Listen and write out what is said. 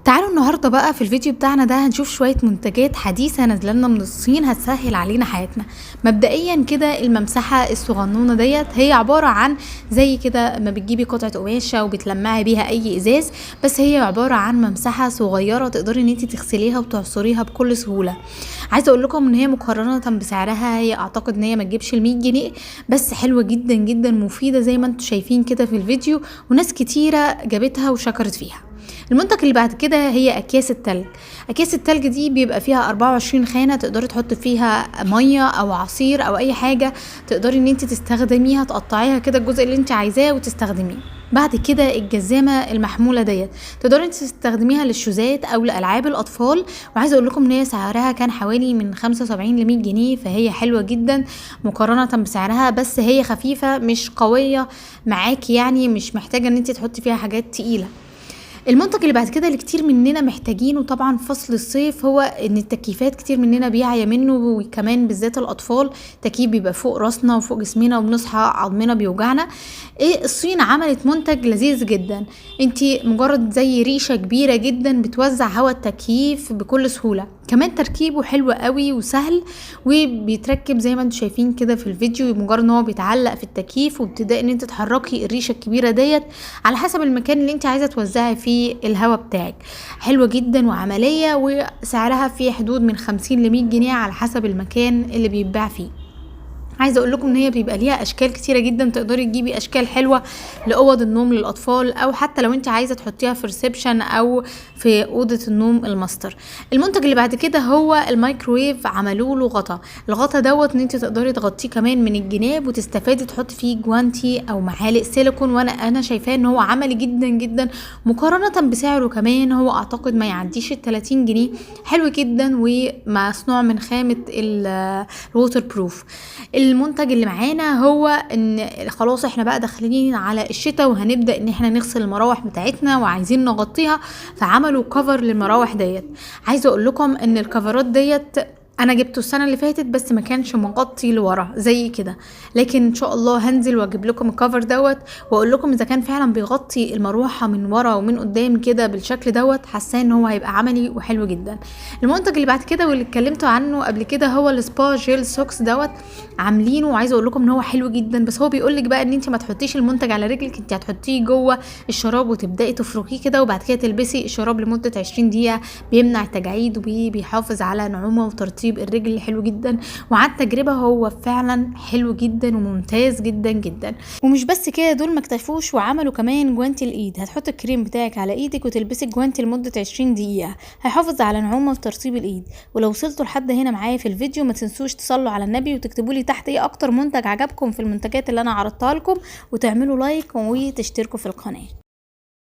تعالوا النهارده بقى في الفيديو بتاعنا ده هنشوف شوية منتجات حديثة نازله لنا من الصين هتسهل علينا حياتنا. مبدئيا كده الممسحة الصغنونة ديت هي عبارة عن زي كده ما بتجيبي قطعة قماشة وبتلمعي بيها اي ازاز، بس هي عبارة عن ممسحة صغيرة تقدري ان انت تغسليها وتعصريها بكل سهولة. عايزة اقول لكم ان هي مقارنة بسعرها هي اعتقد ان هي ما تجيبش ال 100 جنيه، بس حلوة جدا جدا مفيدة زي ما انتم شايفين كده في الفيديو، وناس كتيرة جابتها وشكرت فيها. المنتج اللي بعد كده هي اكياس التلج. اكياس التلج دي بيبقى فيها 24 خانة تقدري تحطي فيها مية او عصير او اي حاجة تقدري ان انت تستخدميها، تقطعيها كده الجزء اللي انت عايزاه وتستخدميه. بعد كده الجزامة المحمولة ديت تقدري انت تستخدميها للشوزات او لالعاب الاطفال، وعايزه اقول لكم ان هي سعرها كان حوالي من 75 ل 100 جنيه، فهي حلوة جدا مقارنة بسعرها، بس هي خفيفة مش قوية معاكي، يعني مش محتاجة ان انت تحطي فيها حاجات تقيلة. المنتج اللي بعد كده اللي كتير مننا محتاجينه طبعا في فصل الصيف هو ان التكييفات كتير مننا بيعيا منه، وكمان بالذات الاطفال تكييف بيبقى فوق راسنا وفوق جسمنا وبنصحى عظمنا بيوجعنا. الصين عملت منتج لذيذ جدا، انتي مجرد زي ريشة كبيرة جدا بتوزع هواء التكييف بكل سهولة، كمان تركيبه حلو قوي وسهل وبيتركب زي ما انتم شايفين كده في الفيديو، مجرد ان هو بيتعلق في التكييف وبتبداي ان انت تحركي الريشه الكبيره ديت على حسب المكان اللي انت عايزه توزعي فيه الهواء بتاعك. حلوه جدا وعمليه، وسعرها في حدود من 50 ل 100 جنيه على حسب المكان اللي بيتباع فيه. عايزه اقول لكم ان هي بيبقى ليها اشكال كتيره جدا، تقدري تجيبي اشكال حلوه لاوض النوم للاطفال، او حتى لو انت عايزه تحطيها في ريسبشن او في اوضه النوم الماستر. المنتج اللي بعد كده هو الميكروويف، عملوا له الغطا دوت ان انت تقدري تغطيه كمان من الجناب وتستفادي تحطي فيه جوانتي او معالق سيليكون، وانا شايفاه ان هو عملي جدا جدا مقارنه بسعره، كمان هو اعتقد ما يعديش ال 30 جنيه. حلو جدا ومصنوع من خامه الووتر بروف. المنتج اللي معانا هو ان خلاص احنا بقى داخلين على الشتاء وهنبدأ ان احنا نغسل المراوح بتاعتنا وعايزين نغطيها، فعملوا كفر للمراوح ديت. عايزه اقول لكم ان الكفرات ديت انا جبته السنه اللي فاتت بس ما كانش مغطي لورا زي كده، لكن ان شاء الله هنزل واجيب لكم الكفر دوت واقول لكم اذا كان فعلا بيغطي المروحه من ورا ومن قدام كده بالشكل دوت. حاسه ان هو هيبقى عملي وحلو جدا. المنتج اللي بعد كده واللي اتكلمت عنه قبل كده هو السبا جيل سوكس دوت، عاملينه وعايزه اقول لكم ان هو حلو جدا، بس هو بيقول لك بقى ان انت ما تحطيش المنتج على رجلك، انت هتحطيه جوه الشراب وتبداي تفركيه كده وبعد كده تلبسي الشراب لمده 20 دقيقه، بيمنع التجاعيد وبيحافظ على نعومه وترطيب الرجل. حلو جدا، وعن تجربة هو فعلا حلو جدا وممتاز جدا جدا. ومش بس كده، دول ما اكتفوش وعملوا كمان جوانتي الايد، هتحط الكريم بتاعك على ايدك وتلبسي الجوانتي لمدة 20 دقيقة، هيحافظ على نعومة وترطيب الايد. ولو وصلتوا لحد هنا معايا في الفيديو ما تنسوش تصلوا على النبي وتكتبوا لي تحت ايه اكتر منتج عجبكم في المنتجات اللي انا عرضتها لكم، وتعملوا لايك وتشتركوا في القناة.